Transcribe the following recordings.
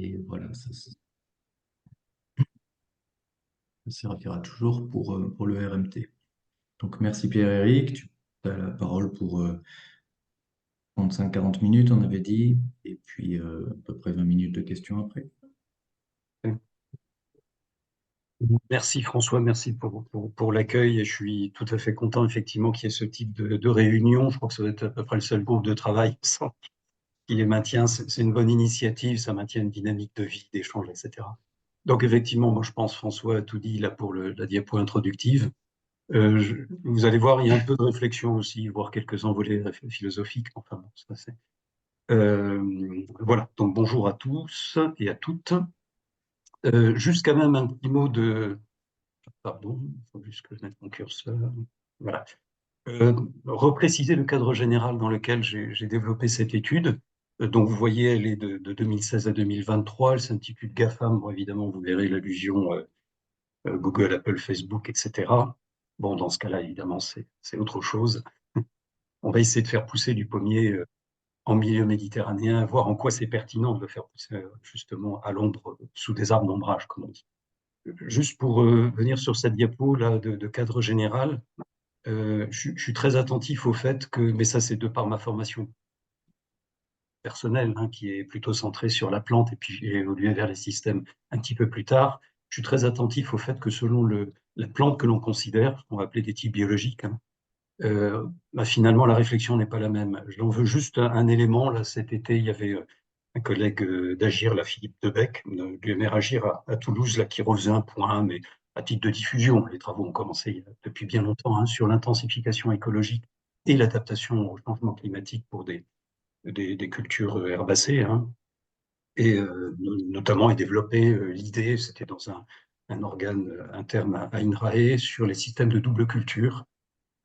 Et voilà, ça servira toujours pour le RMT. Donc merci Pierre-Éric, tu as la parole pour 35-40 minutes, on avait dit, et puis à peu près 20 minutes de questions après. Merci François, merci pour l'accueil et je suis tout à fait content effectivement qu'il y ait ce type de réunion. Je crois que ça va être à peu près le seul groupe de travail qui les maintient. C'est une bonne initiative, ça maintient une dynamique de vie, d'échange, etc. Donc effectivement, moi je pense François a tout dit là pour la diapo introductive. Vous allez voir, il y a un peu de réflexion aussi, voire quelques envolées philosophiques. Enfin bon, ça c'est. Voilà, donc bonjour à tous et à toutes. Juste quand même un petit mot de. Pardon, il faut juste que je mette mon curseur. Voilà. Repréciser le cadre général dans lequel j'ai développé cette étude. Donc, vous voyez, elle est de 2016 à 2023. Elle s'intitule GAFAM. Bon, évidemment, vous verrez l'allusion Google, Apple, Facebook, etc. Bon, dans ce cas-là, évidemment, c'est autre chose. On va essayer de faire pousser du pommier en milieu méditerranéen, voir en quoi c'est pertinent de le faire pousser justement à l'ombre, sous des arbres d'ombrage, comme on dit. Juste pour venir sur cette diapo là de cadre général, je suis très attentif au fait que, mais ça c'est de par ma formation personnelle, hein, qui est plutôt centrée sur la plante et puis j'ai évolué vers les systèmes un petit peu plus tard, je suis très attentif au fait que selon la plante que l'on considère, qu'on va appeler des types biologiques, hein, bah, finalement la réflexion n'est pas la même. J'en veux juste un élément. Là, cet été, il y avait un collègue d'Agir, là, Philippe Debec, de l'UMR Agir à Toulouse, là, qui refaisait un point, mais à titre de diffusion. Les travaux ont commencé depuis bien longtemps, hein, sur l'intensification écologique et l'adaptation au changement climatique pour des cultures herbacées, hein, et notamment et développé l'idée, c'était dans un organe interne à INRAE, sur les systèmes de double culture,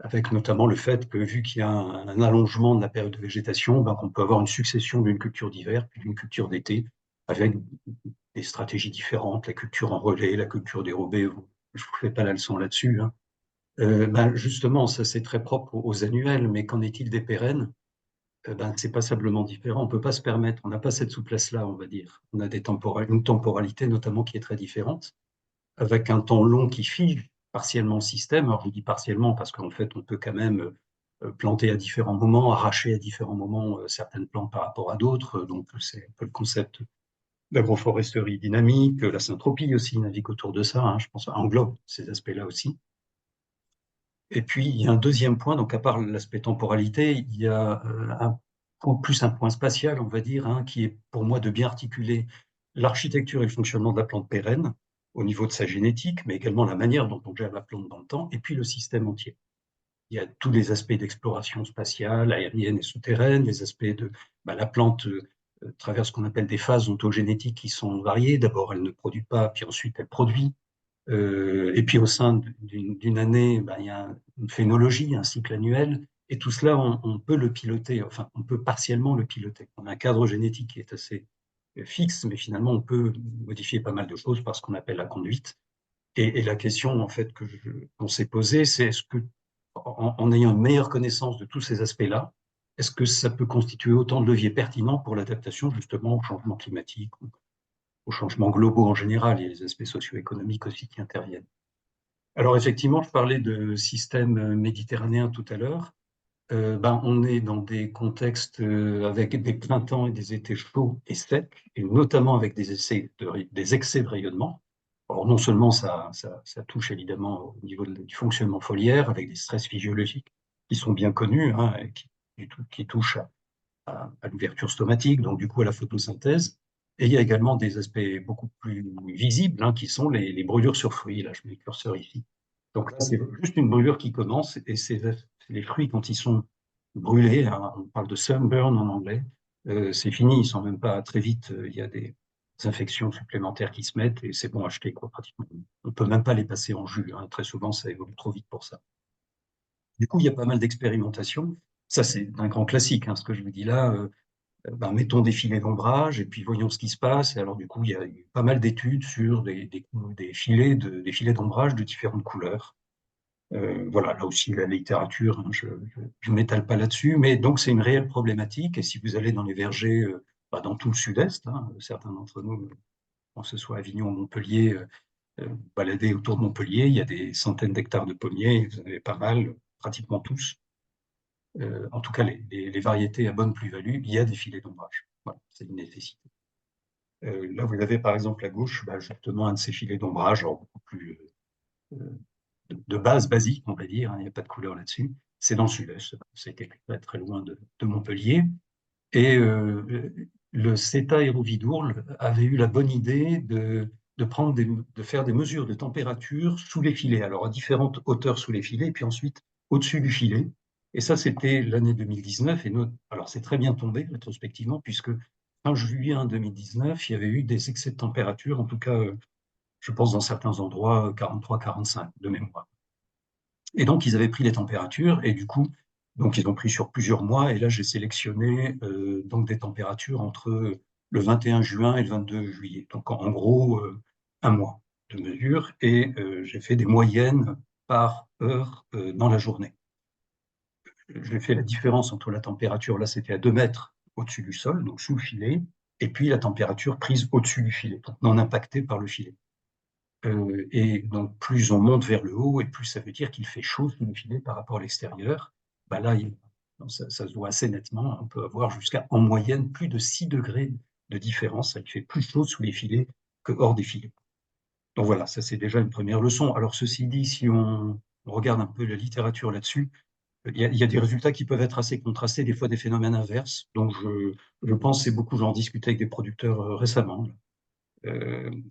avec notamment le fait que, vu qu'il y a un allongement de la période de végétation, ben, on peut avoir une succession d'une culture d'hiver puis d'une culture d'été, avec des stratégies différentes, la culture en relais, la culture dérobée. Je vous fais pas la leçon là-dessus, hein. Ben, justement, ça c'est très propre aux annuels, mais qu'en est-il des pérennes? Ben, c'est passablement différent. On peut pas se permettre, on n'a pas cette souplesse-là, on va dire. On a une temporalité notamment qui est très différente, avec un temps long qui fige partiellement le système. Alors, je dis partiellement parce qu'en fait, on peut quand même planter à différents moments, arracher à différents moments certaines plantes par rapport à d'autres. Donc, c'est un peu le concept d'agroforesterie dynamique. La syntropie aussi navigue autour de ça, hein, je pense, englobe ces aspects-là aussi. Et puis, il y a un deuxième point, donc à part l'aspect temporalité, il y a plus un point spatial, on va dire, hein, qui est pour moi de bien articuler l'architecture et le fonctionnement de la plante pérenne au niveau de sa génétique, mais également la manière dont on gère la plante dans le temps, et puis le système entier. Il y a tous les aspects d'exploration spatiale, aérienne et souterraine, les aspects de la plante traverse ce qu'on appelle des phases ontogénétiques qui sont variées. D'abord, elle ne produit pas, puis ensuite elle produit. Et puis au sein d'une année, ben, il y a une phénologie, un cycle annuel, et tout cela, on peut le piloter, enfin, on peut partiellement le piloter. On a un cadre génétique qui est assez fixe, mais finalement, on peut modifier pas mal de choses par ce qu'on appelle la conduite. Et la question, en fait, qu'on s'est posée, c'est est-ce que, en ayant une meilleure connaissance de tous ces aspects-là, est-ce que ça peut constituer autant de leviers pertinents pour l'adaptation, justement, au changement climatique, aux changements globaux en général? Il y a les aspects socio-économiques aussi qui interviennent. Alors effectivement, je parlais de système méditerranéen tout à l'heure. Ben, on est dans des contextes avec des printemps et des étés chauds et secs, et notamment avec des excès de rayonnement. Alors non seulement ça touche évidemment au niveau du fonctionnement foliaire, avec des stress physiologiques qui sont bien connus, hein, et qui touchent à l'ouverture stomatique, donc du coup à la photosynthèse. Et il y a également des aspects beaucoup plus visibles, hein, qui sont les brûlures sur fruits. Là, je mets le curseur ici. Donc là, c'est juste une brûlure qui commence, et c'est les fruits quand ils sont brûlés, hein, on parle de sunburn en anglais, c'est fini, ils ne sont même pas très vite, il y a des infections supplémentaires qui se mettent, et c'est bon à acheter, quoi, pratiquement. On ne peut même pas les passer en jus, hein, très souvent ça évolue trop vite pour ça. Du coup, il y a pas mal d'expérimentations. Ça, c'est un grand classique, hein, ce que je vous dis là. Ben, mettons des filets d'ombrage et puis voyons ce qui se passe. Et alors, du coup, il y a eu pas mal d'études sur des filets d'ombrage de différentes couleurs. Voilà, là aussi, la littérature, hein, je ne m'étale pas là-dessus, mais donc c'est une réelle problématique. Et si vous allez dans les vergers dans tout le sud-est. Hein. Certains d'entre nous, que ce soit Avignon, Montpellier, balader autour de Montpellier, il y a des centaines d'hectares de pommiers, vous en avez pas mal, pratiquement tous. En tout cas, les variétés à bonne plus-value, il y a des filets d'ombrage. Voilà, c'est une nécessité. Là, vous avez par exemple à gauche, justement, un de ces filets d'ombrage, beaucoup plus de base basique, on va dire, hein, il n'y a pas de couleur là-dessus. C'est dans le sud-est, c'était très loin de Montpellier. Et le CETA Hérovidourle avait eu la bonne idée de faire des mesures de température sous les filets, alors à différentes hauteurs sous les filets, et puis ensuite au-dessus du filet. Et ça, c'était l'année 2019. Alors, c'est très bien tombé rétrospectivement, puisque fin juillet 2019, il y avait eu des excès de température, en tout cas, je pense dans certains endroits, 43-45 de mémoire. Et donc, ils avaient pris les températures et du coup, donc ils ont pris sur plusieurs mois. Et là, j'ai sélectionné donc des températures entre le 21 juin et le 22 juillet. Donc, en gros, un mois de mesure. Et j'ai fait des moyennes par heure dans la journée. J'ai fait la différence entre la température, là, c'était à 2 mètres au-dessus du sol, donc sous le filet, et puis la température prise au-dessus du filet, donc non impactée par le filet. Et donc, plus on monte vers le haut, et plus ça veut dire qu'il fait chaud sous le filet par rapport à l'extérieur. Là, ça se voit assez nettement. On peut avoir jusqu'à, en moyenne, plus de 6 degrés de différence. Il fait plus chaud sous les filets que hors des filets. Donc voilà, ça c'est déjà une première leçon. Alors ceci dit, si on regarde un peu la littérature là-dessus, il y a des résultats qui peuvent être assez contrastés, des fois des phénomènes inverses. Donc je pense, c'est beaucoup, j'en discutais avec des producteurs récemment,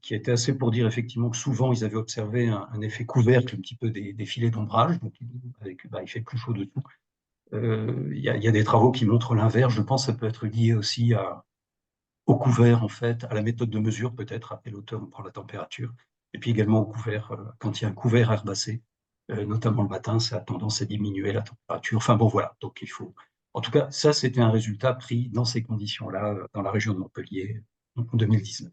qui était assez pour dire effectivement que souvent ils avaient observé un effet couvercle un petit peu des filets d'ombrage, donc il fait plus chaud dessous. Il y a des travaux qui montrent l'inverse. Je pense que ça peut être lié aussi au couvert, en fait, à la méthode de mesure peut-être, à quelle hauteur on prend la température, et puis également au couvert, quand il y a un couvert herbacé, notamment le matin, ça a tendance à diminuer la température. Enfin bon, voilà, donc il faut... En tout cas, ça, c'était un résultat pris dans ces conditions-là, dans la région de Montpellier, en 2019.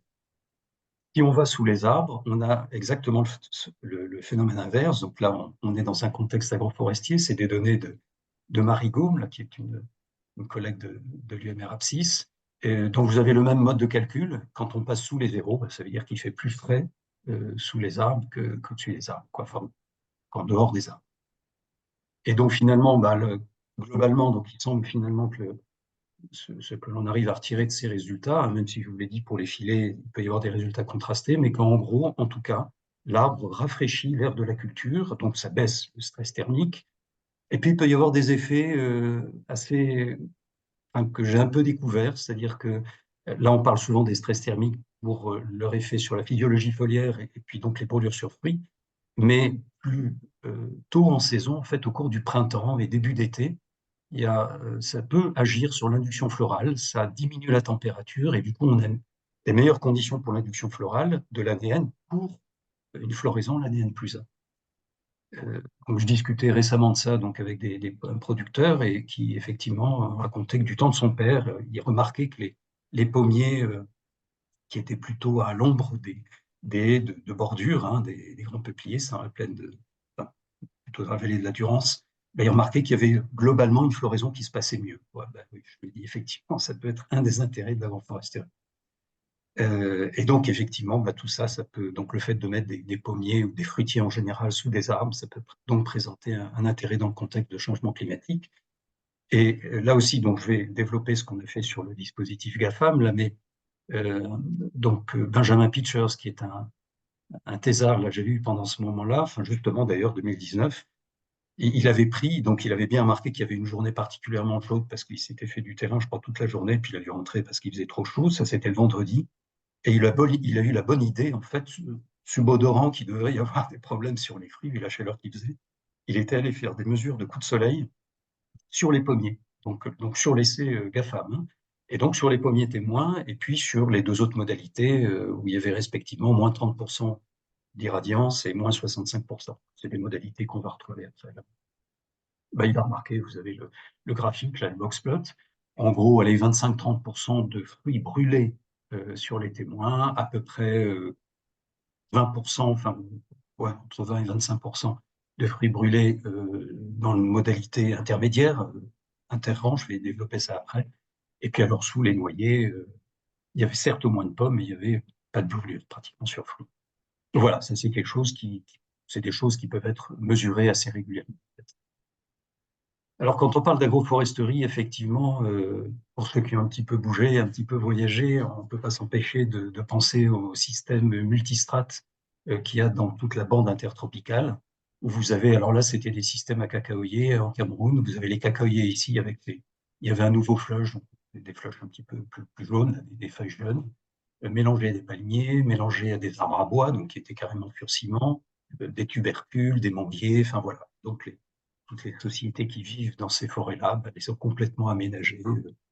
Si on va sous les arbres, on a exactement le phénomène inverse. Donc là, on est dans un contexte agroforestier. C'est des données de Marie Gaume, là, qui est une collègue de l'UMR Apsis. Et donc vous avez le même mode de calcul. Quand on passe sous les zéros, ça veut dire qu'il fait plus frais sous les arbres qu'au-dessus des arbres, quoi, enfin, qu'en dehors des arbres. Et donc finalement, globalement, donc, il semble finalement que ce que l'on arrive à retirer de ces résultats, hein, même si je vous l'ai dit pour les filets, il peut y avoir des résultats contrastés, mais qu'en gros, en tout cas, l'arbre rafraîchit l'air de la culture, donc ça baisse le stress thermique. Et puis il peut y avoir des effets assez, enfin, que j'ai un peu découverts, c'est-à-dire que là on parle souvent des stress thermiques pour leur effet sur la physiologie foliaire et puis donc les brûlures sur fruits, mais plus tôt en saison, en fait au cours du printemps et début d'été, ça peut agir sur l'induction florale, ça diminue la température et du coup on a des meilleures conditions pour l'induction florale de l'ADN pour une floraison, l'ADN plus 1. Donc je discutais récemment de ça donc avec des producteurs et qui effectivement racontaient que du temps de son père, il remarquait que les pommiers qui étaient plutôt à l'ombre des haies de bordure, hein, des grands peupliers, ça en plaine enfin, plutôt dans la vallée de la Durance, il remarquait qu'il y avait globalement une floraison qui se passait mieux. Ouais, oui, je me dis effectivement, ça peut être un des intérêts de l'agroforesterie. Et donc, effectivement, tout ça, ça peut, donc le fait de mettre des pommiers ou des fruitiers en général sous des arbres, ça peut donc présenter un intérêt dans le contexte de changement climatique. Et là aussi, donc, je vais développer ce qu'on a fait sur le dispositif GAFAM, là, mais Benjamin Pitchers, qui est un thésard, là, j'ai lu pendant ce moment-là, enfin, justement, d'ailleurs, 2019, il avait pris, donc il avait bien remarqué qu'il y avait une journée particulièrement chaude parce qu'il s'était fait du terrain, je crois, toute la journée, puis il a dû rentrer parce qu'il faisait trop chaud, ça c'était le vendredi. Et il a eu la bonne idée, en fait, subodorant qu'il devait y avoir des problèmes sur les fruits vu la chaleur qu'il faisait. Il était allé faire des mesures de coups de soleil sur les pommiers, donc sur l'essai GAFAM, hein, et donc sur les pommiers témoins, et puis sur les deux autres modalités où il y avait respectivement moins 30% d'irradiance et moins 65%. C'est des modalités qu'on va retrouver après. Il a remarqué, vous avez le graphique, là, le box-plot. En gros, allez, 25-30% de fruits brûlés sur les témoins, à peu près 20%, enfin, ouais, entre 20 et 25% de fruits brûlés dans une modalité intermédiaire, interrang, je vais développer ça après. Et puis alors sous les noyers, il y avait certes moins de pommes, mais il n'y avait pas de brûlure pratiquement sur fruits. Voilà, ça c'est quelque chose c'est des choses qui peuvent être mesurées assez régulièrement. Alors, quand on parle d'agroforesterie, effectivement, pour ceux qui ont un petit peu bougé, un petit peu voyagé, on ne peut pas s'empêcher de penser au système multistrate qu'il y a dans toute la bande intertropicale, où vous avez, alors là, c'était des systèmes à cacaoyers en Cameroun, vous avez les cacaoyers ici il y avait un nouveau flush, donc des flushs un petit peu plus jaunes, des feuilles jaunes, mélangées à des palmiers, mélangées à des arbres à bois, donc qui étaient carrément pur ciment, des tubercules, des manguiers, enfin voilà. Donc toutes les sociétés qui vivent dans ces forêts-là, bah, elles sont complètement aménagées,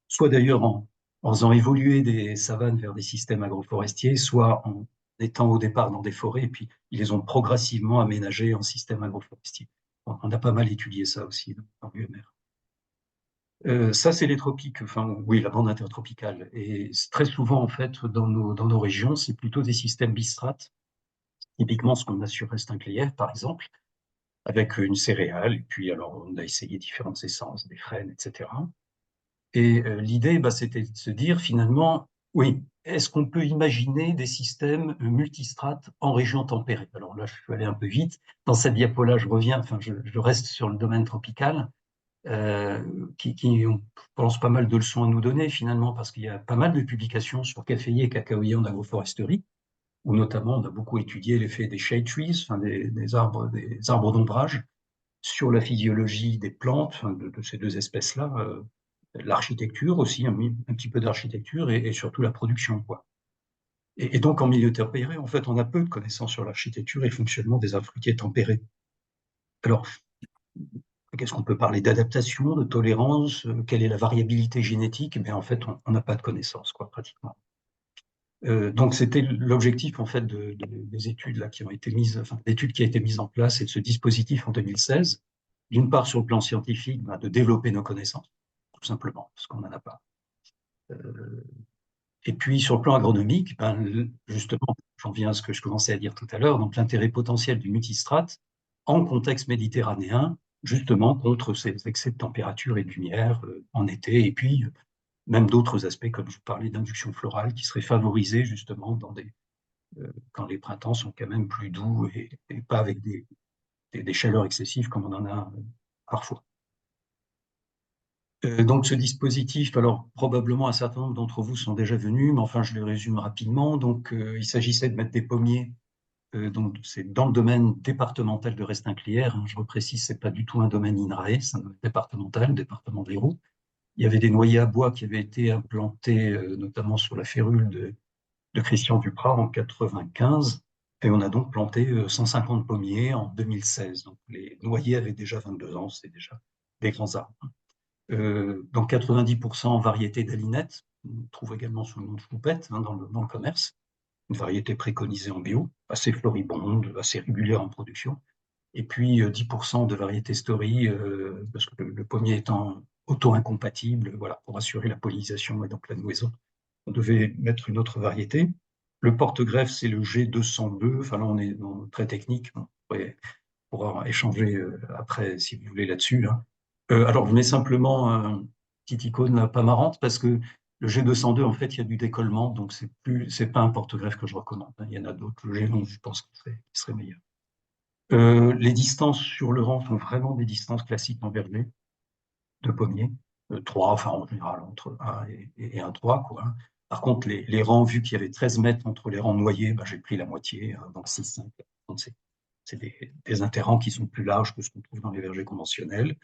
soit d'ailleurs en faisant évoluer des savanes vers des systèmes agroforestiers, soit en étant au départ dans des forêts, et puis ils les ont progressivement aménagées en système agroforestier. On a pas mal étudié ça aussi dans l'UMR. Ça, c'est les tropiques, enfin oui, la bande intertropicale. Et très souvent, en fait, dans nos régions, c'est plutôt des systèmes bistrates, typiquement ce qu'on a sur Restinglière, par exemple, avec une céréale, et puis alors on a essayé différentes essences, des frênes, etc. Et l'idée, bah, c'était de se dire finalement, oui, est-ce qu'on peut imaginer des systèmes multistrates en région tempérée? Alors là, je suis allé un peu vite. Dans cette diapo-là, je reviens, enfin, je reste sur le domaine tropical, qui ont, je pense, pas mal de leçons à nous donner finalement, parce qu'il y a pas mal de publications sur caféiers et cacaoyers en agroforesterie, où notamment on a beaucoup étudié l'effet des shade trees, enfin des arbres d'ombrage, sur la physiologie des plantes, enfin, de ces deux espèces-là, l'architecture aussi, un petit peu d'architecture et surtout la production, quoi. Et donc en milieu tempéré, en fait, on a peu de connaissances sur l'architecture et le fonctionnement des arbres fruitiers tempérés. Alors, qu'est-ce qu'on peut parler d'adaptation, de tolérance, quelle est la variabilité génétique? Mais en fait, on n'a pas de connaissances, quoi, pratiquement. Donc c'était l'objectif en fait des études là qui ont été mises, enfin l'étude qui a été mise en place et de ce dispositif en 2016. D'une part sur le plan scientifique, bah, de développer nos connaissances, tout simplement, parce qu'on n'en a pas. Et puis sur le plan agronomique, ben, justement, j'en viens à ce que je commençais à dire tout à l'heure, donc l'intérêt potentiel du multistrate en contexte méditerranéen, justement contre ces excès de température et de lumière en été, et puis même d'autres aspects, comme je parlais d'induction florale, qui seraient favorisés justement quand les printemps sont quand même plus doux et pas avec des chaleurs excessives comme on en a parfois. Donc ce dispositif, alors probablement un certain nombre d'entre vous sont déjà venus, mais enfin je le résume rapidement. Donc il s'agissait de mettre des pommiers, donc c'est dans le domaine départemental de Restinclière, hein, je reprécise, c'est pas du tout un domaine INRAE, c'est un domaine départemental, département de l'Hérault. Il y avait des noyers à bois qui avaient été implantés notamment sur la férule de Christian Duprat en 95, et on a donc planté 150 pommiers en 2016. Donc les noyers avaient déjà 22 ans, c'est déjà des grands arbres. Donc 90% variété d'alinette, on trouve également sous le nom de choupette hein, dans le commerce, une variété préconisée en bio, assez floribonde, assez régulière en production. Et puis 10% de variété story, parce que le pommier étant auto-incompatible, voilà, pour assurer la pollinisation et donc la nouaison, on devait mettre une autre variété. Le porte-greffe, c'est le G202. Enfin là, on est très technique. On pourra échanger après si vous voulez là-dessus. Hein. Alors, je mets simplement une petite icône là, pas marrante parce que le G202, en fait, il y a du décollement, donc c'est pas un porte-greffe que je recommande. Hein. Il y en a d'autres. Le G11, je pense qu'il serait meilleur. Les distances sur le rang sont vraiment des distances classiques en verger de pommiers. 3, enfin en général entre 1 et 1,3, quoi. Hein. Par contre, les rangs, vu qu'il y avait 13 mètres entre les rangs noyés, bah, j'ai pris la moitié, donc 6, 5. C'est des interrangs qui sont plus larges que ce qu'on trouve dans les vergers conventionnels.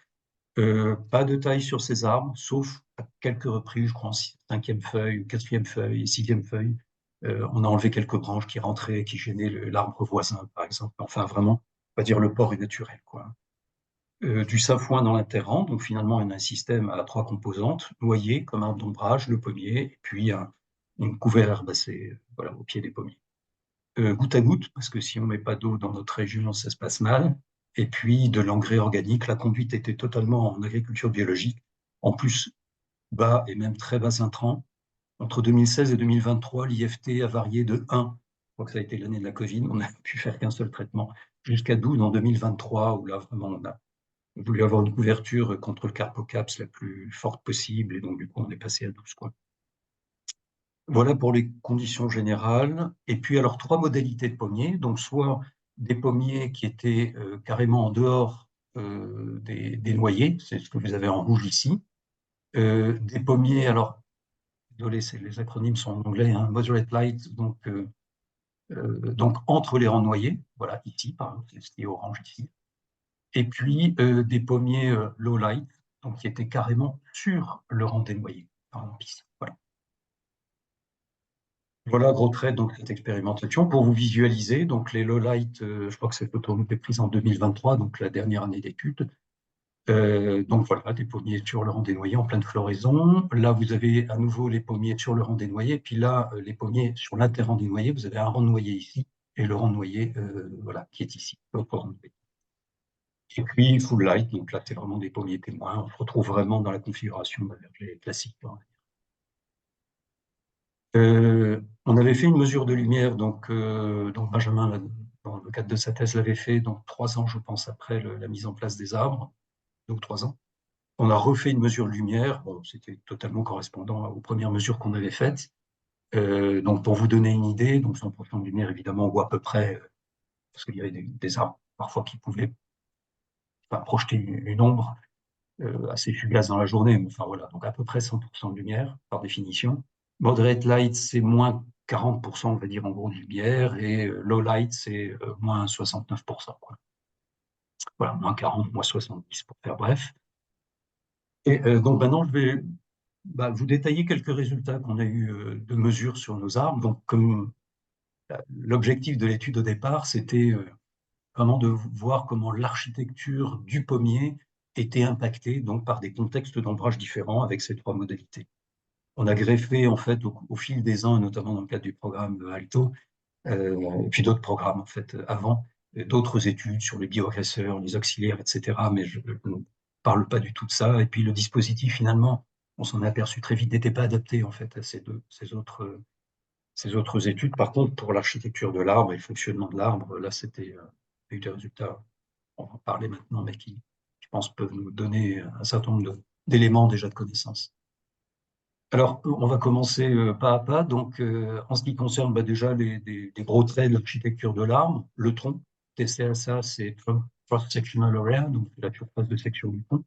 Pas de taille sur ces arbres, sauf à quelques reprises, je crois en cinquième feuille, quatrième feuille, sixième feuille. On a enlevé quelques branches qui rentraient, qui gênaient l'arbre voisin, par exemple. Enfin, vraiment, on va dire le port est naturel, quoi. Du safouin dans l'interrang, donc finalement on a un système à 3 composantes, noyer comme arbre d'ombrage, le pommier, et puis une couvert herbacée voilà, au pied des pommiers. Goutte à goutte, parce que si on ne met pas d'eau dans notre région, ça se passe mal. Et puis de l'engrais organique. La conduite était totalement en agriculture biologique. En plus, bas et même très bas intrants. Entre 2016 et 2023, l'IFT a varié de 1, je crois que ça a été l'année de la Covid, on n'a pu faire qu'un seul traitement, jusqu'à 12 en 2023, où là vraiment on a voulu avoir une couverture contre le carpocaps la plus forte possible, et donc du coup on est passé à 12, quoi. Voilà pour les conditions générales. Et puis alors 3 modalités de pommiers, donc soit des pommiers qui étaient carrément en dehors des noyers, c'est ce que vous avez en rouge ici. Des pommiers, alors désolé, les acronymes sont en anglais, hein, moderate light, donc entre les rangs noyés, voilà ici par exemple, c'est ce qui est orange ici. Et puis des pommiers low light, donc qui étaient carrément sur le rang des noyers, par exemple ici. Voilà. Voilà, gros trait, donc cette expérimentation pour vous visualiser. Donc les lowlights, je crois que cette photo a été prise en 2023, donc la dernière année d'études. Donc voilà, des pommiers sur le rang des noyers en pleine floraison. Là, vous avez à nouveau les pommiers sur le rang des noyers. Puis là, les pommiers sur l'inter-rang des noyers. Vous avez un rang de noyer ici et le rang de noyer, voilà, qui est ici. Et puis full light, donc là, c'est vraiment des pommiers témoins. On se retrouve vraiment dans la configuration classique. On avait fait une mesure de lumière, donc Benjamin, dans le cadre de sa thèse, l'avait fait, donc 3 ans, je pense, après la mise en place des arbres, 2 ou 3 ans. On a refait une mesure de lumière, bon, c'était totalement correspondant aux premières mesures qu'on avait faites. Donc pour vous donner une idée, donc 100% de lumière, évidemment, on voit à peu près, parce qu'il y avait des arbres parfois qui pouvaient projeter une ombre assez fugace dans la journée, mais enfin voilà, donc à peu près 100% de lumière, par définition. Moderate light, c'est moins 40%, on va dire, en gros, de lumière, et low light, c'est moins 69%, quoi. Voilà, moins 40, moins 70, pour faire bref. Et donc maintenant, je vais vous détailler quelques résultats qu'on a eu de mesures sur nos arbres. Donc, comme l'objectif de l'étude au départ, c'était vraiment de voir comment l'architecture du pommier était impactée donc, par des contextes d'ombrage différents avec ces 3 modalités. On a greffé en fait au fil des ans, et notamment dans le cadre du programme Alto, et puis d'autres programmes en fait avant, d'autres études sur les bioagresseurs, les auxiliaires, etc. Mais je ne parle pas du tout de ça. Et puis le dispositif finalement, on s'en est aperçu très vite, n'était pas adapté en fait à ces autres études. Par contre, pour l'architecture de l'arbre et le fonctionnement de l'arbre, là c'était eu des résultats. On va en parler maintenant, mais qui, je pense, peuvent nous donner un certain nombre d'éléments déjà de connaissance. Alors, on va commencer pas à pas. Donc, en ce qui concerne déjà des gros traits de l'architecture de l'arbre, le tronc, TCSA, c'est Cross Sectional Area, donc la surface de section du tronc.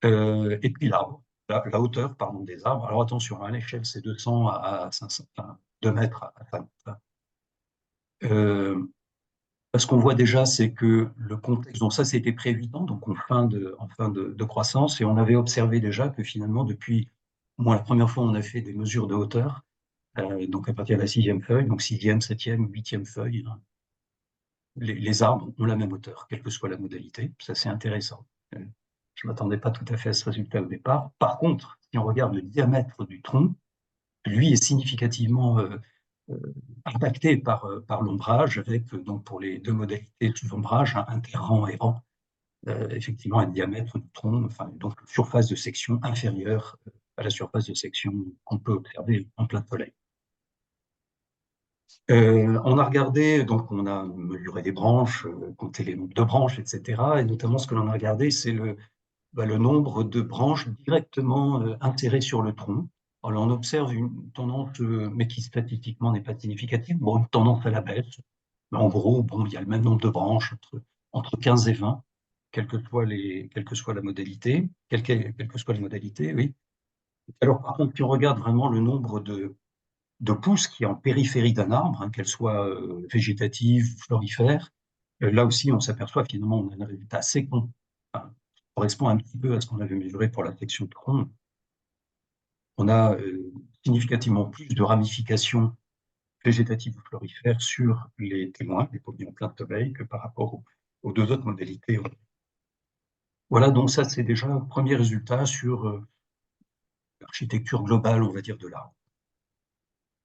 Et puis l'arbre, la hauteur, pardon, des arbres. Alors attention, à l'échelle, c'est 200 à 500, enfin, 2 mètres à 5 mètres. Ce qu'on voit déjà, c'est que le contexte, donc ça c'était pré-évident, donc en fin de croissance, et on avait observé déjà que finalement, depuis, moi la première fois, on a fait des mesures de hauteur, donc à partir de la 6e feuille, donc 6e, 7e, 8e feuille, hein, les arbres ont la même hauteur, quelle que soit la modalité, ça c'est intéressant. Je ne m'attendais pas tout à fait à ce résultat au départ. Par contre, si on regarde le diamètre du tronc, lui est significativement impacté par l'ombrage, avec donc pour les 2 modalités d'ombrage, un interrang et rang, effectivement un diamètre du tronc, enfin donc surface de section inférieure à la surface de section qu'on peut observer en plein soleil. On a regardé, donc on a mesuré des branches, compté les nombres de branches, etc. Et notamment ce que l'on a regardé, c'est le nombre de branches directement insérées sur le tronc. Alors, on observe une tendance, mais qui statistiquement n'est pas significative, bon, une tendance à la baisse. Mais en gros, bon, il y a le même nombre de branches, entre 15 et 20, quelle que soit la modalité, quelle que soit la modalité, oui. Alors, par contre, si on regarde vraiment le nombre de pousses qui est en périphérie d'un arbre, hein, qu'elle soit végétative ou florifère, là aussi, on s'aperçoit finalement on a un résultat assez enfin, qui correspond un petit peu à ce qu'on avait mesuré pour la section de tronc. On a significativement plus de ramifications végétatives ou florifères sur les témoins, les pommiers en plein soleil, que par rapport aux 2 autres modalités. Voilà, donc ça c'est déjà un premier résultat sur l'architecture globale, on va dire, de l'arbre.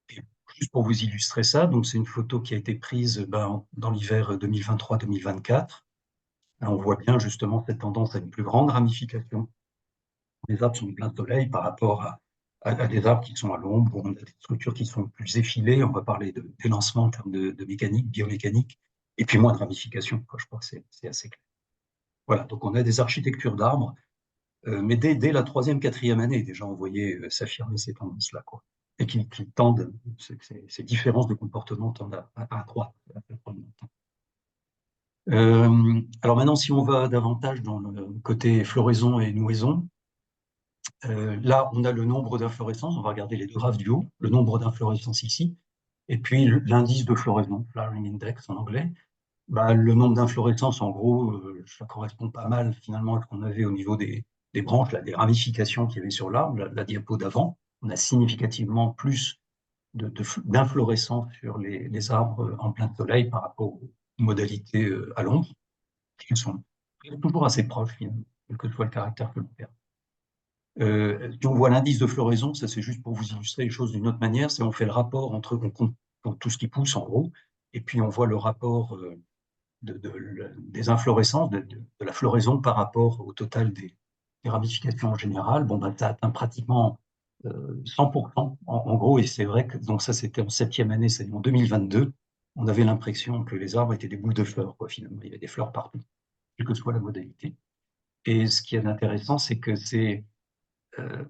Et juste pour vous illustrer ça, donc c'est une photo qui a été prise dans l'hiver 2023-2024. On voit bien justement cette tendance à une plus grande ramification. Les arbres sont en plein soleil par rapport à des arbres qui sont à l'ombre, où on a des structures qui sont plus effilées. On va parler d'élancement en termes de mécanique, biomécanique, et puis moins de ramification. Je crois que c'est assez clair. Voilà, donc on a des architectures d'arbres, mais dès la 3e, 4e année, déjà, on voyait s'affirmer ces tendances-là. et qui tendent, ces différences de comportement tendent à accroître. Alors maintenant, si on va davantage dans le côté floraison et nouaison, là, on a le nombre d'inflorescences. On va regarder les deux graphes du haut, le nombre d'inflorescences ici, et puis l'indice de floraison, flowering index en anglais. Bah, le nombre d'inflorescences, en gros, ça correspond pas mal finalement à ce qu'on avait au niveau des branches, là, des ramifications qu'il y avait sur l'arbre, la diapo d'avant. On a significativement plus d'inflorescences sur les arbres en plein soleil par rapport aux modalités à l'ombre, qui sont toujours assez proches finalement, quel que soit le caractère que l'on perd. Si on voit l'indice de floraison, ça c'est juste pour vous illustrer les choses d'une autre manière, c'est on fait le rapport entre on compte tout ce qui pousse en gros, et puis on voit le rapport des inflorescences, de la floraison par rapport au total des ramifications en général. Bon, ben, ça atteint pratiquement 100% en gros, et c'est vrai que donc ça c'était en 7e année, c'est en 2022, on avait l'impression que les arbres étaient des boules de fleurs, quoi, finalement, il y avait des fleurs partout, quelle que soit la modalité. Et ce qui est intéressant, c'est que c'est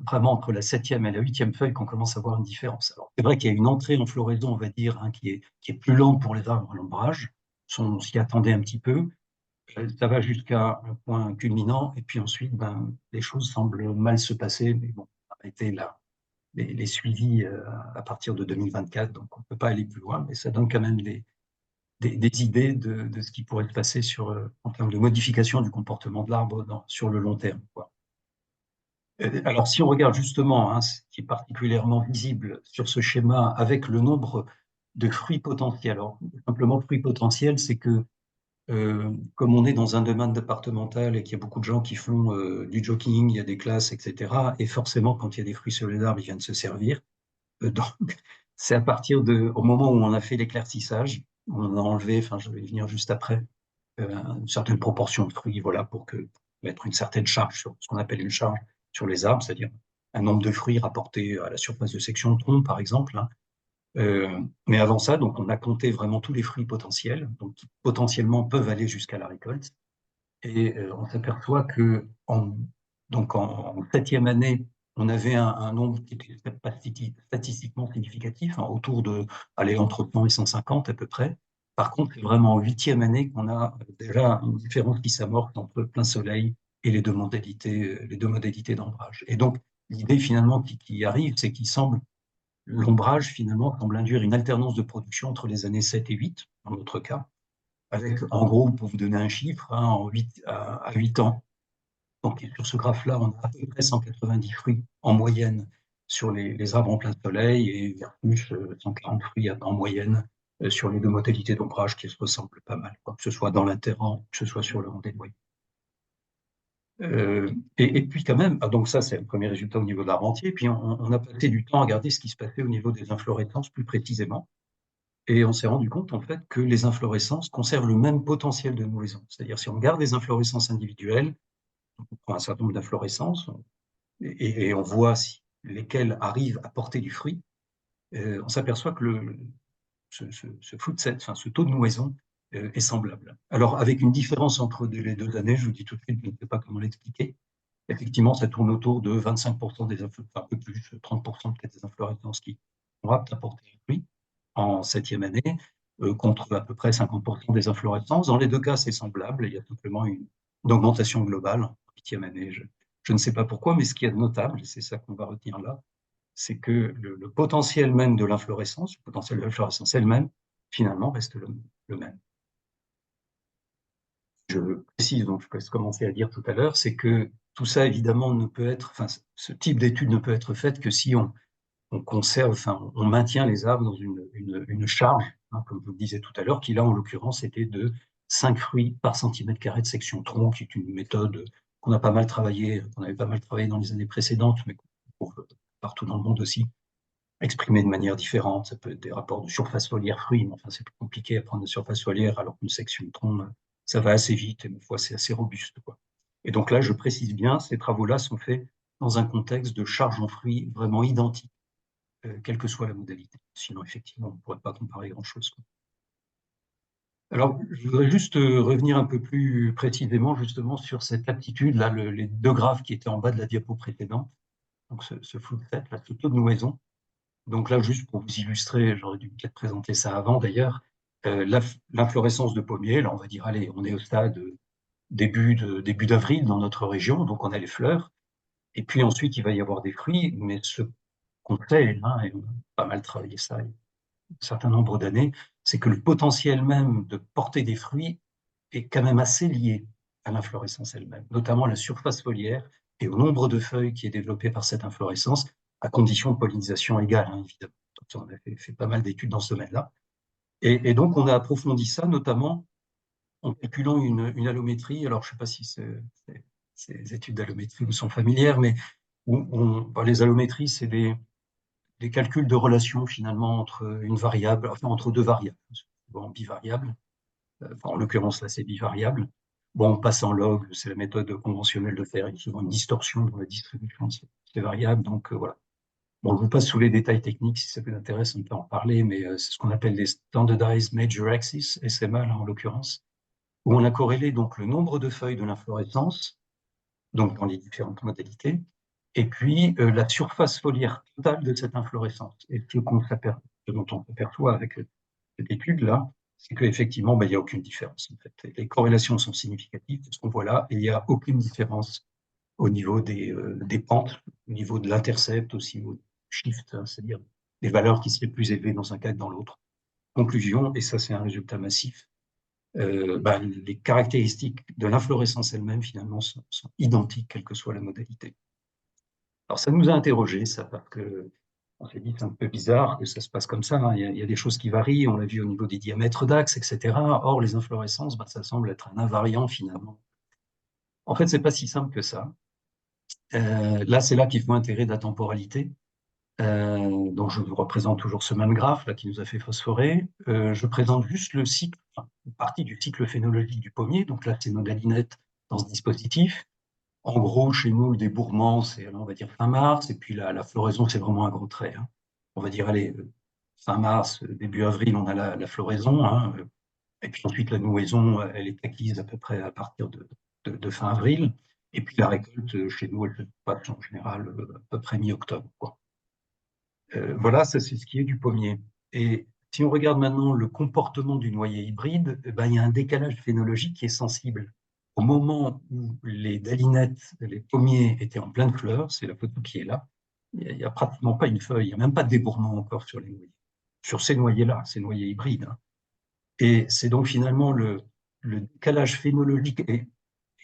vraiment entre la 7e et la 8e feuille qu'on commence à voir une différence. Alors, c'est vrai qu'il y a une entrée en floraison, on va dire, hein, qui est plus lente pour les arbres à l'ombrage. On s'y attendait un petit peu. Ça va jusqu'à un point culminant, et puis ensuite, ben, les choses semblent mal se passer, mais bon, ça a été là, les suivis à partir de 2024, donc on ne peut pas aller plus loin, mais ça donne quand même des idées de ce qui pourrait se passer en termes de modification du comportement de l'arbre sur le long terme, quoi. Alors, si on regarde justement, hein, ce qui est particulièrement visible sur ce schéma avec le nombre de fruits potentiels. Alors, simplement, fruits potentiels, c'est que comme on est dans un domaine départemental et qu'il y a beaucoup de gens qui font du jogging, il y a des classes, etc. Et forcément, quand il y a des fruits sur les arbres, ils viennent se servir. Donc, c'est à partir au moment où on a fait l'éclaircissage, on a enlevé, enfin, je vais y venir juste après, une certaine proportion de fruits, voilà, pour mettre une certaine charge sur ce qu'on appelle une charge sur les arbres, c'est-à-dire un nombre de fruits rapportés à la surface de section de tronc, par exemple, hein. Mais avant ça, donc, on a compté vraiment tous les fruits potentiels, donc qui potentiellement peuvent aller jusqu'à la récolte. Et on s'aperçoit que donc en 7e année, on avait un nombre qui était pas statistiquement significatif, hein, autour de, allez, entre 100 et 150 à peu près. Par contre, c'est vraiment en 8e année qu'on a déjà une différence qui s'amorce entre plein soleil et les deux modalités d'ombrage. Et donc, l'idée finalement qui arrive, c'est qu'il semble l'ombrage, finalement, semble induire une alternance de production entre les années 7 et 8, dans notre cas, avec, en gros, pour vous donner un chiffre, hein, à 8 ans. Donc, sur ce graphe-là, on a à peu près 190 fruits en moyenne sur les arbres en plein soleil et vers plus 140 fruits en moyenne sur les deux modalités d'ombrage qui se ressemblent pas mal, quoi, que ce soit dans l'interrang, que ce soit sur le rang des noyers. Et puis quand même, donc ça c'est le premier résultat au niveau de l'arbre entier, puis on a passé du temps à regarder ce qui se passait au niveau des inflorescences plus précisément, et on s'est rendu compte en fait que les inflorescences conservent le même potentiel de nouaison. C'est-à-dire si on regarde les inflorescences individuelles, on prend un certain nombre d'inflorescences, et on voit lesquelles arrivent à porter du fruit, on s'aperçoit que ce fruit set, enfin, ce taux de nouaison est semblable. Alors avec une différence entre les deux années, je vous dis tout de suite, je ne sais pas comment l'expliquer. Effectivement, ça tourne autour de 25% enfin, un peu plus, 30% peut-être des inflorescences qui sont aptes à porter du fruit en 7e année, contre à peu près 50% des inflorescences. Dans les deux cas, c'est semblable. Il y a simplement une augmentation globale en 8e année. Je ne sais pas pourquoi, mais ce qui est notable, et c'est ça qu'on va retenir là, c'est que le potentiel même de l'inflorescence, le potentiel de l'inflorescence elle-même, finalement, reste le même. Je précise, donc je peux commencer à dire tout à l'heure, c'est que tout ça, évidemment, ne peut être, enfin, ce type d'étude ne peut être faite que si on conserve, enfin, on maintient les arbres dans une charge, hein, comme je vous le disais tout à l'heure, qui là, en l'occurrence, était de 5 fruits par centimètre carré de section tronc, qui est une méthode qu'on a pas mal travaillé, qu'on avait pas mal travaillé dans les années précédentes, mais qu'on trouve partout dans le monde aussi, exprimé de manière différente. Ça peut être des rapports de surface foliaire fruits, mais enfin, c'est plus compliqué à prendre de surface foliaire, alors qu'une section de tronc, ça va assez vite, et une fois, c'est assez robuste, quoi. Et donc là, je précise bien, ces travaux-là sont faits dans un contexte de charge en fruits vraiment identique, quelle que soit la modalité. Sinon, effectivement, on ne pourrait pas comparer grand-chose, quoi. Alors, je voudrais juste revenir un peu plus précisément justement sur cette aptitude, là, les deux graphes qui étaient en bas de la diapo précédente, donc ce flou de fait, là, ce taux de nouaison. Donc là, juste pour vous illustrer, j'aurais dû peut-être présenter ça avant d'ailleurs, l'inflorescence de pommiers, là on va dire, allez, on est au stade début d'avril dans notre région, donc on a les fleurs, et puis ensuite il va y avoir des fruits, mais ce qu'on sait, hein, et on a pas mal travaillé ça il y a un certain nombre d'années, c'est que le potentiel même de porter des fruits est quand même assez lié à l'inflorescence elle-même, notamment à la surface foliaire et au nombre de feuilles qui est développé par cette inflorescence, à condition de pollinisation égale, hein, évidemment. Donc, on a fait pas mal d'études dans ce domaine-là. Et donc, on a approfondi ça, notamment en calculant une allométrie. Alors, je ne sais pas si ces études d'allométrie vous sont familières, mais les allométries, c'est des calculs de relation finalement entre une variable, enfin entre deux variables, souvent bivariables. Enfin, en l'occurrence, là, c'est bivariable. Bon, on passe en log, c'est la méthode conventionnelle de faire. Il y a souvent une distorsion dans la distribution de ces variables. Donc, voilà. Bon, je vous passe sous les détails techniques. Si ça vous intéresse, on peut en parler, mais c'est ce qu'on appelle les Standardized Major Axes, SMA, là, en l'occurrence, où on a corrélé donc le nombre de feuilles de l'inflorescence, donc dans les différentes modalités, et puis la surface foliaire totale de cette inflorescence. Et ce dont on s'aperçoit avec cette étude-là, c'est qu'effectivement, il n'y a aucune différence. En fait. Les corrélations sont significatives, c'est ce qu'on voit là, et il n'y a aucune différence au niveau des pentes, au niveau de l'intercept, aussi au shift, hein, c'est-à-dire des valeurs qui seraient plus élevées dans un cas que dans l'autre. Conclusion, et ça c'est un résultat massif, les caractéristiques de l'inflorescence elle-même, finalement, sont identiques, quelle que soit la modalité. Alors, ça nous a interrogés, ça, parce que on s'est dit, c'est un peu bizarre que ça se passe comme ça. Hein. Il y a des choses qui varient, on l'a vu au niveau des diamètres d'axes, etc. Or, les inflorescences, ça semble être un invariant, finalement. En fait, c'est pas si simple que ça. Là, c'est là qu'il faut intégrer de la temporalité. Donc, je vous représente toujours ce même graphe là, qui nous a fait phosphorer. Je présente juste le cycle, enfin, une partie du cycle phénologique du pommier. Donc là, c'est nos galinettes dans ce dispositif. En gros, chez nous, le débourrement, c'est, on va dire, fin mars. Et puis la floraison, c'est vraiment un gros trait. Hein. On va dire, allez, fin mars, début avril, on a la floraison. Hein, et puis ensuite, la nouaison, elle est acquise à peu près à partir de fin avril. Et puis la récolte, chez nous, elle se passe en général à peu près mi-octobre. Voilà, ça c'est ce qui est du pommier. Et si on regarde maintenant le comportement du noyer hybride, il y a un décalage phénologique qui est sensible. Au moment où les dalinettes, les pommiers étaient en pleine fleur, c'est la photo qui est là, il n'y a pratiquement pas une feuille, il n'y a même pas de débourrement encore sur les noyers. Sur ces noyers-là, ces noyers hybrides. Hein. Et c'est donc finalement le décalage phénologique et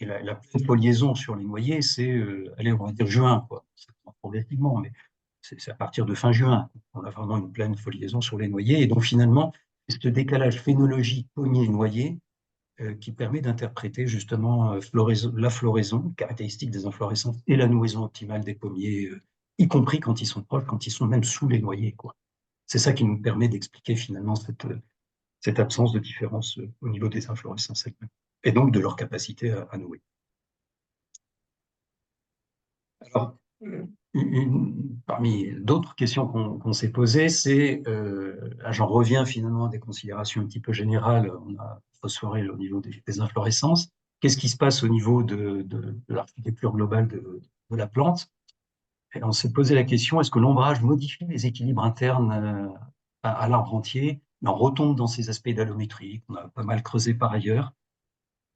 la pleine foliaison sur les noyers, c'est, allez, on va dire juin, quoi. Progressivement, mais c'est à partir de fin juin. On a vraiment une pleine foliaison sur les noyers. Et donc finalement, c'est ce décalage phénologique pommier-noyer qui permet d'interpréter justement la floraison, caractéristique des inflorescences, et la nouaison optimale des pommiers, y compris quand ils sont proches, quand ils sont même sous les noyers. C'est ça qui nous permet d'expliquer finalement cette absence de différence au niveau des inflorescences elles-mêmes, et donc de leur capacité à nouer. Alors, parmi d'autres questions qu'on s'est posées, c'est, j'en reviens finalement à des considérations un petit peu générales, on a phosphoré au niveau des inflorescences, qu'est-ce qui se passe au niveau de l'architecture globale de la plante? Et on s'est posé la question, est-ce que l'ombrage modifie les équilibres internes à l'arbre entier? On retombe dans ces aspects d'allométrie qu'on a pas mal creusé par ailleurs.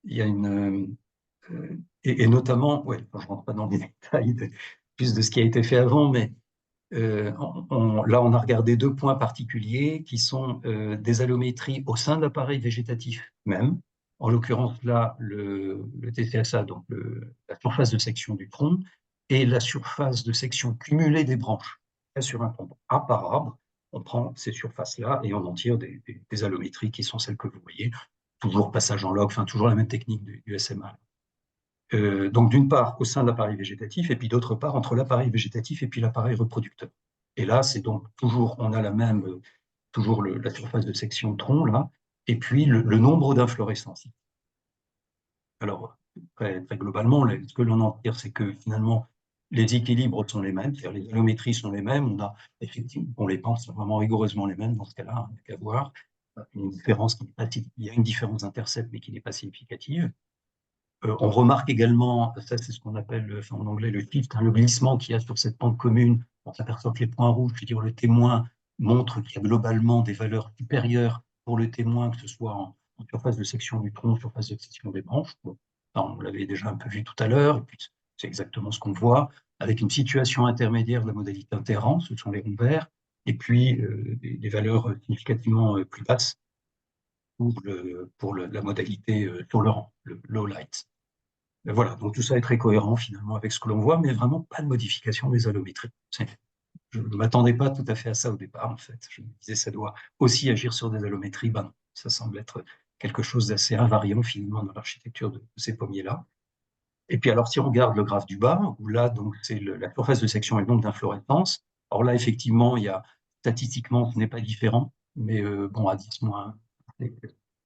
Il y a et notamment, ouais, je ne rentre pas dans les détails plus de ce qui a été fait avant, mais là, on a regardé deux points particuliers qui sont des allométries au sein de l'appareil végétatif même. En l'occurrence, là, le TCSA, donc la surface de section du tronc, et la surface de section cumulée des branches. Sur un tronc par arbre, on prend ces surfaces-là et on en tire des allométries qui sont celles que vous voyez. Toujours passage en log, enfin toujours la même technique du SMA. Donc d'une part au sein de l'appareil végétatif et puis d'autre part entre l'appareil végétatif et puis l'appareil reproducteur. Et là, c'est donc toujours, on a toujours la surface de section de tronc là, et puis le nombre d'inflorescences. Alors, très globalement, ce que l'on en tire, c'est que finalement, les équilibres sont les mêmes, c'est-à-dire les allométries sont les mêmes, on a effectivement, on les pense vraiment rigoureusement les mêmes dans ce cas-là, il n'y a qu'à voir. Une différence il y a une différence d'intercept, mais qui n'est pas significative. On remarque également, ça c'est ce qu'on appelle enfin, en anglais le shift, hein, le glissement qu'il y a sur cette pente commune. On s'aperçoit que les points rouges, je veux dire le témoin, montrent qu'il y a globalement des valeurs supérieures pour le témoin, que ce soit en surface de section du tronc, surface de section des branches. Bon, ça, on l'avait déjà un peu vu tout à l'heure, et puis c'est exactement ce qu'on voit, avec une situation intermédiaire de la modalité interrant, ce sont les ronds verts, et puis des valeurs significativement plus basses pour la modalité sur le rang, le low light. Voilà, donc tout ça est très cohérent finalement avec ce que l'on voit, mais vraiment pas de modification des allométries. Je ne m'attendais pas tout à fait à ça au départ, en fait. Je me disais, ça doit aussi agir sur des allométries. Ben non, ça semble être quelque chose d'assez invariant finalement dans l'architecture de ces pommiers-là. Et puis alors, si on regarde le graphe du bas, où là, donc, c'est la surface de section et le nombre d'inflorescences, alors là, effectivement, il y a, statistiquement, ce n'est pas différent, mais bon, à 10 moins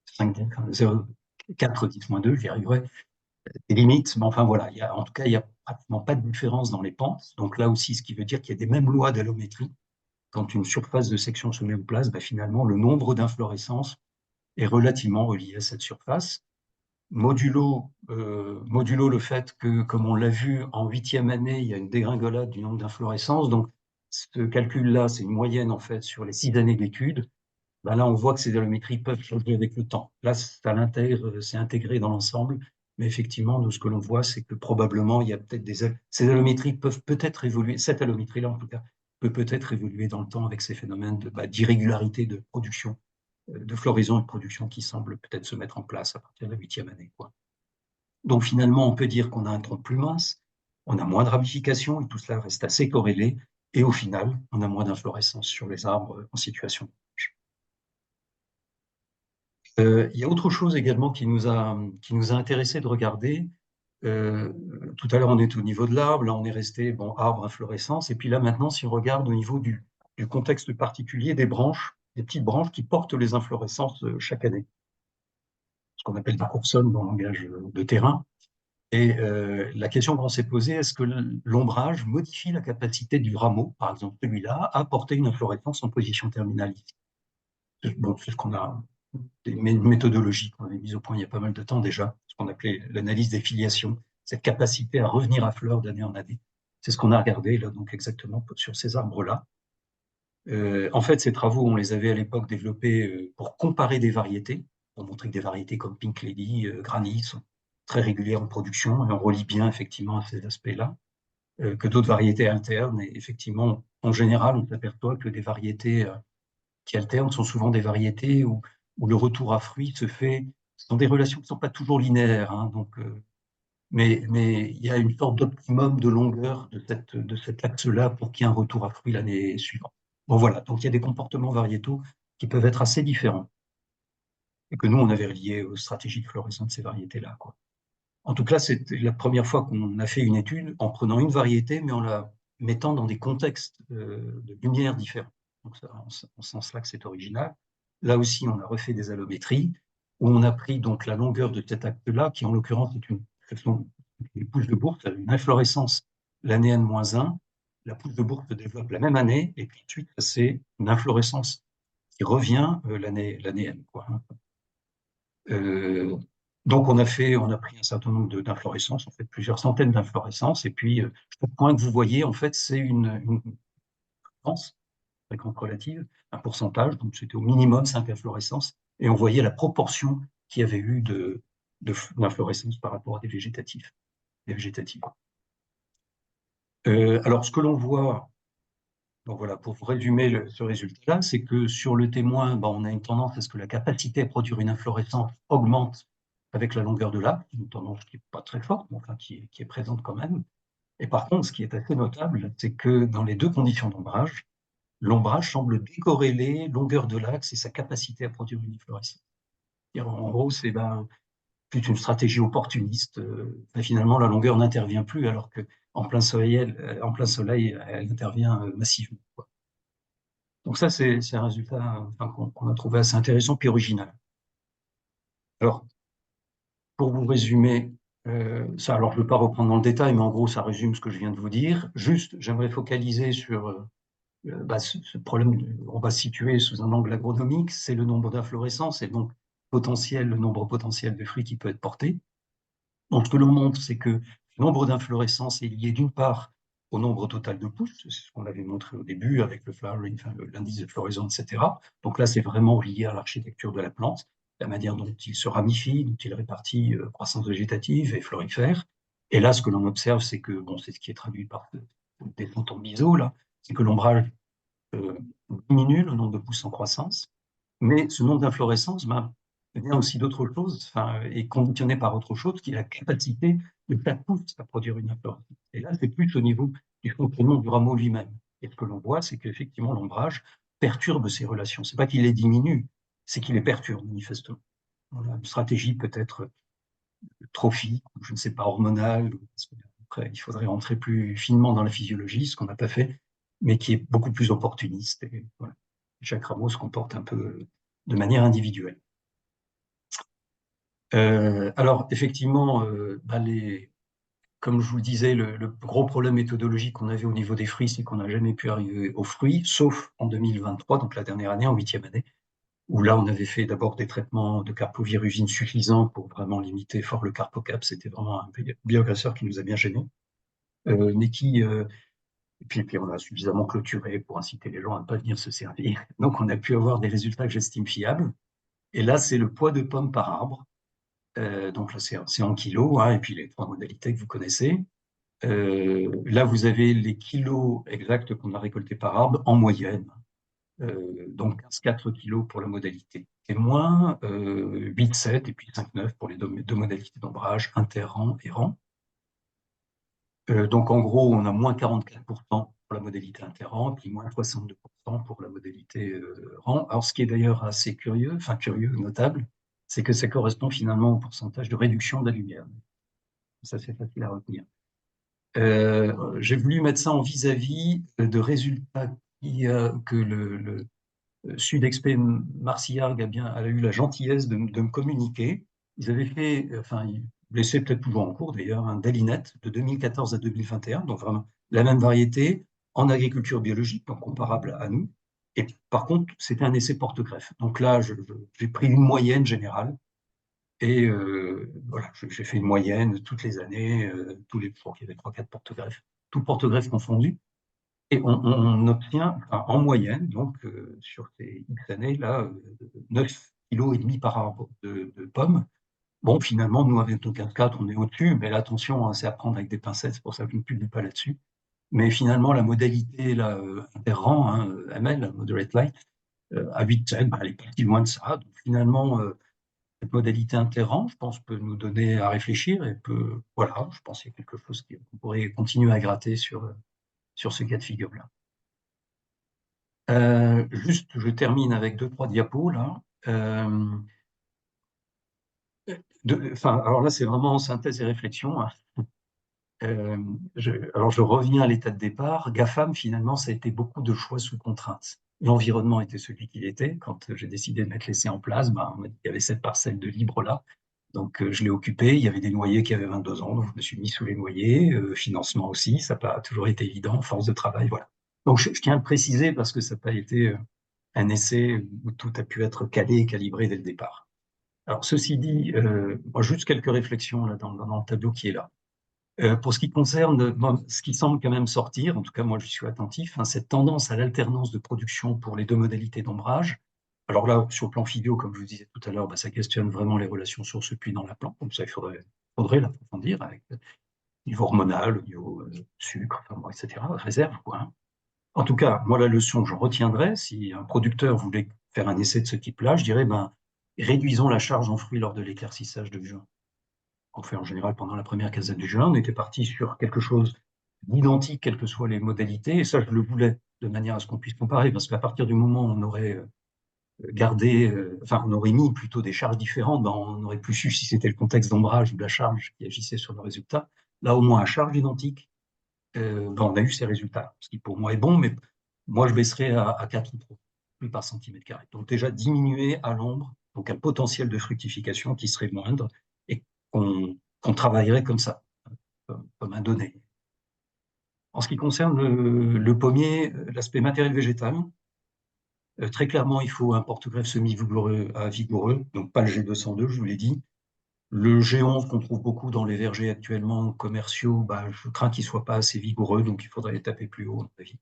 5, 0, 4, 10 moins 2, j'y arriverai, des limites, mais enfin voilà, en tout cas, il n'y a pratiquement pas de différence dans les pentes. Donc là aussi, ce qui veut dire qu'il y a des mêmes lois d'allométrie. Quand une surface de section se met en place, ben finalement, le nombre d'inflorescences est relativement relié à cette surface. Modulo le fait que, comme on l'a vu en 8e année, il y a une dégringolade du nombre d'inflorescences. Donc, ce calcul-là, c'est une moyenne en fait sur les 6 années d'études. Ben là, on voit que ces allométries peuvent changer avec le temps. Là, ça l'intègre, c'est intégré dans l'ensemble. Mais effectivement, nous, ce que l'on voit, c'est que probablement, il y a peut-être ces allométries peuvent peut-être évoluer, cette allométrie-là, en tout cas, peut peut-être évoluer dans le temps avec ces phénomènes d'irrégularité de production, de floraison et de production qui semblent peut-être se mettre en place à partir de la 8e année, quoi. Donc, finalement, on peut dire qu'on a un tronc plus mince, on a moins de ramifications et tout cela reste assez corrélé. Et au final, on a moins d'inflorescence sur les arbres en situation. Il y a autre chose également qui nous a intéressé de regarder. Tout à l'heure, on est au niveau de l'arbre, là, on est resté, bon, arbre, inflorescence, et puis là, maintenant, si on regarde au niveau du contexte particulier des branches, des petites branches qui portent les inflorescences chaque année, ce qu'on appelle des coursonnes dans le langage de terrain. Et la question qu'on s'est posée, est-ce que l'ombrage modifie la capacité du rameau, par exemple celui-là, à porter une inflorescence en position terminale? Bon, c'est ce qu'on a, des méthodologies qu'on avait mises au point il y a pas mal de temps déjà, ce qu'on appelait l'analyse des filiations, cette capacité à revenir à fleur d'année en année. C'est ce qu'on a regardé là, donc exactement sur ces arbres-là. En fait, ces travaux, on les avait à l'époque développés pour comparer des variétés, pour montrer que des variétés comme Pink Lady, Granny sont très régulières en production, et on relie bien effectivement à ces aspects-là, que d'autres variétés internes. Et effectivement, en général, on s'aperçoit que des variétés qui alternent sont souvent des variétés où le retour à fruits se fait, ce sont des relations qui ne sont pas toujours linéaires, hein, donc, mais il y a une sorte d'optimum de longueur de cet axe-là pour qu'il y ait un retour à fruits l'année suivante. Bon voilà, donc il y a des comportements variétaux qui peuvent être assez différents et que nous, on avait reliés aux stratégies de floraison de ces variétés-là, quoi. En tout cas, c'est la première fois qu'on a fait une étude en prenant une variété, mais en la mettant dans des contextes de lumière différents. Donc, ça, en ce sens-là que c'est original. Là aussi, on a refait des allométries, où on a pris donc la longueur de cet acte-là, qui en l'occurrence ce sont les pousses de bourse, une inflorescence l'année N-1. La pousse de bourse se développe la même année, et puis ensuite, c'est une inflorescence qui revient l'année N, quoi. Euh, donc, on a pris un certain nombre d'inflorescences, en fait, plusieurs centaines d'inflorescences, et puis, chaque point que vous voyez, en fait, c'est une fréquence relative, un pourcentage, donc c'était au minimum 5 inflorescences, et on voyait la proportion qu'il y avait eu d'inflorescences par rapport à des végétatifs. Des végétatifs. Alors, ce que l'on voit, donc voilà, pour vous résumer ce résultat-là, c'est que sur le témoin, ben, on a une tendance à ce que la capacité à produire une inflorescence augmente avec la longueur de l'arbre, une tendance qui n'est pas très forte, mais enfin qui est présente quand même. Et par contre, ce qui est assez notable, c'est que dans les deux conditions d'ombrage, l'ombrage semble décorréler longueur de l'axe et sa capacité à produire une inflorescence. En gros, c'est plus une stratégie opportuniste. Finalement, la longueur n'intervient plus, alors qu'en plein soleil, elle intervient massivement, quoi. Donc ça, c'est un résultat enfin, qu'on a trouvé assez intéressant puis original. Alors, pour vous résumer, ça, alors je ne veux pas reprendre dans le détail, mais en gros, ça résume ce que je viens de vous dire. Juste, j'aimerais focaliser sur ce problème, on va situer sous un angle agronomique, c'est le nombre d'inflorescences et donc le nombre potentiel de fruits qui peut être porté. Donc, ce que l'on montre, c'est que le nombre d'inflorescences est lié d'une part au nombre total de pousses, c'est ce qu'on avait montré au début avec le flowering, enfin, l'indice de floraison, etc. Donc là, c'est vraiment lié à l'architecture de la plante, la manière dont il se ramifie, dont il répartit croissance végétative et florifère. Et là, ce que l'on observe, c'est que, bon, c'est ce qui est traduit par le descente en biseau, là, c'est que l'ombrage diminue le nombre de pousses en croissance, mais ce nombre d'inflorescences vient aussi d'autre chose, enfin, est conditionné par autre chose, qui est la capacité de chaque pousse à produire une inflorescence. Et là, c'est plus au niveau du fonctionnement du rameau lui-même. Et ce que l'on voit, c'est qu'effectivement, l'ombrage perturbe ces relations. C'est pas qu'il les diminue, c'est qu'il les perturbe, manifestement. Voilà, une stratégie peut-être trophique, je ne sais pas, hormonale. Après, il faudrait rentrer plus finement dans la physiologie, ce qu'on n'a pas fait, mais qui est beaucoup plus opportuniste. Et voilà. Chaque rameau se comporte un peu de manière individuelle. Alors, effectivement, comme je vous le disais, le gros problème méthodologique qu'on avait au niveau des fruits, c'est qu'on n'a jamais pu arriver aux fruits, sauf en 2023, donc la dernière année, en 8e année, où là, on avait fait d'abord des traitements de carpovirusine suffisants pour vraiment limiter fort le carpocap. C'était vraiment un bioagresseur qui nous a bien gênés, mais puis on a suffisamment clôturé pour inciter les gens à ne pas venir se servir. Donc, on a pu avoir des résultats que j'estime fiables. Et là, c'est le poids de pommes par arbre. Donc là, c'est en kilos, hein, et puis les 3 modalités que vous connaissez. Là, vous avez les kilos exacts qu'on a récoltés par arbre en moyenne. Donc 15,4 kilos pour la modalité témoin, 8,7 et puis 5,9 pour les deux modalités d'ombrage, interrang et rang. Donc en gros, on a moins 44% pour la modalité interrang, puis moins 62% pour la modalité rang. Alors ce qui est d'ailleurs assez curieux, enfin curieux, notable, c'est que ça correspond finalement au pourcentage de réduction de la lumière. Ça, c'est facile à retenir. J'ai voulu mettre ça en vis-à-vis de résultats que le Sudexpé Marcillargues a eu la gentillesse de me communiquer. Ils avaient fait, enfin, ils laissaient peut-être toujours en cours d'ailleurs, un Dalinet de 2014 à 2021, donc vraiment la même variété en agriculture biologique, donc comparable à nous. Et par contre, c'était un essai porte-greffe. Donc là, j'ai pris une moyenne générale et voilà, j'ai fait une moyenne toutes les années, tous les fois qu'il y avait 3-4 porte-greffes, tout porte-greffe confondu. Et on obtient en moyenne, donc sur ces X années, là, 9,5 kg par arbre de pommes. Bon, finalement, nous, avec nos 4 on est au-dessus, mais là, attention, hein, c'est à prendre avec des pincettes, c'est pour ça que je ne publie pas là-dessus. Mais finalement, la modalité là, interrang, hein, ML, Moderate Light, à 8,7, elle est partie loin de ça. Donc finalement, cette modalité interrang, je pense, peut nous donner à réfléchir et voilà, je pense qu'il y a quelque chose qu'on pourrait continuer à gratter sur ce cas de figure-là. Juste, je termine avec 2-3 diapos là. Alors là, c'est vraiment synthèse et réflexion, hein. Alors je reviens à l'état de départ. GAFAM, finalement, ça a été beaucoup de choix sous contrainte. L'environnement était celui qu'il était. Quand j'ai décidé de mettre l'essai en place, il y avait cette parcelle de libre là. Donc je l'ai occupée. Il y avait des noyers qui avaient 22 ans, donc je me suis mis sous les noyers. Financement aussi, ça n'a pas toujours été évident. Force de travail, voilà. Donc je tiens à le préciser parce que ça n'a pas été un essai où tout a pu être calé et calibré dès le départ. Alors, ceci dit, juste quelques réflexions là, dans le tableau qui est là. Pour ce qui concerne ce qui semble quand même sortir, en tout cas moi je suis attentif, hein, cette tendance à l'alternance de production pour les deux modalités d'ombrage. Alors là, sur le plan physio, comme je vous disais tout à l'heure, ça questionne vraiment les relations source-puits dans la plante, donc ça il faudrait l'approfondir avec le niveau hormonal, le niveau sucre, enfin, bon, etc., réserve, quoi, hein. En tout cas, moi, la leçon que j'en retiendrai, si un producteur voulait faire un essai de ce type-là, je dirais, réduisons la charge en fruits lors de l'éclaircissage de juin. On fait en général pendant la première quinzaine du juin. On était parti sur quelque chose d'identique, quelles que soient les modalités, et ça, je le voulais, de manière à ce qu'on puisse comparer, parce qu'à partir du moment où on aurait on aurait mis plutôt des charges différentes, on aurait plus su si c'était le contexte d'ombrage ou de la charge qui agissait sur le résultat. Là, au moins, à charge identique, on a eu ces résultats, ce qui pour moi est bon, mais moi je baisserais à 4 ou 3 fruits par centimètre carré. Donc déjà diminuer à l'ombre, donc un potentiel de fructification qui serait moindre et qu'on travaillerait comme ça, comme un donné. En ce qui concerne le pommier, l'aspect matériel végétal, très clairement il faut un porte-greffe semi-vigoureux à vigoureux, donc pas le G202, je vous l'ai dit. Le G11 qu'on trouve beaucoup dans les vergers actuellement commerciaux, bah, je crains qu'il ne soit pas assez vigoureux, donc il faudrait les taper plus haut, à mon avis.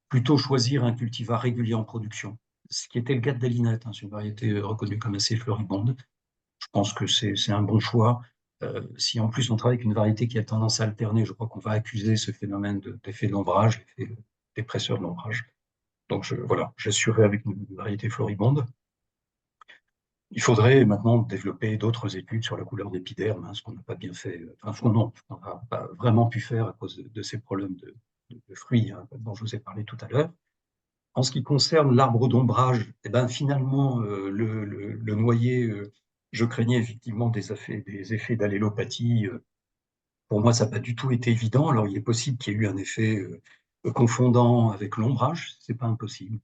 Plutôt choisir un cultivar régulier en production, ce qui était le cas de Dalinette, hein, c'est une variété reconnue comme assez floribonde. Je pense que c'est un bon choix. Si en plus on travaille avec une variété qui a tendance à alterner, je crois qu'on va accuser ce phénomène d'effet d'ombrage, l'effet dépresseur de l'ombrage. Donc voilà, j'assurerai avec une variété floribonde. Il faudrait maintenant développer d'autres études sur la couleur d'épiderme, hein, ce qu'on n'a pas bien fait, enfin ce qu'on n'a pas vraiment pu faire à cause de ces problèmes de fruits, hein, dont je vous ai parlé tout à l'heure. En ce qui concerne l'arbre d'ombrage, eh ben, finalement, le noyer, je craignais effectivement des effets d'allélopathie. Pour moi, ça n'a pas du tout été évident. Alors, il est possible qu'il y ait eu un effet confondant avec l'ombrage, c'est pas impossible.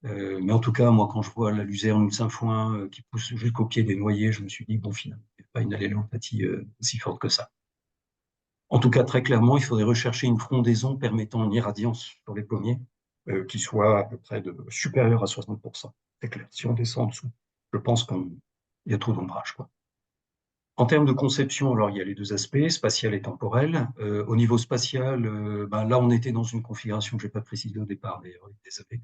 Mais en tout cas, moi, quand je vois la luzerne ou le sainfoin qui pousse jusqu'au pied des noyers, je me suis dit, bon, finalement, il n'y a pas une allélopathie aussi forte que ça. En tout cas, très clairement, il faudrait rechercher une frondaison permettant une irradiance sur les pommiers qui soit à peu près supérieure à 60%. C'est clair. Si on descend en dessous, je pense qu'il y a trop d'ombrage, quoi. En termes de conception, alors il y a les deux aspects, spatial et temporel. Au niveau spatial, ben, là on était dans une configuration que je n'ai pas précisée au départ, d'ailleurs, désolé,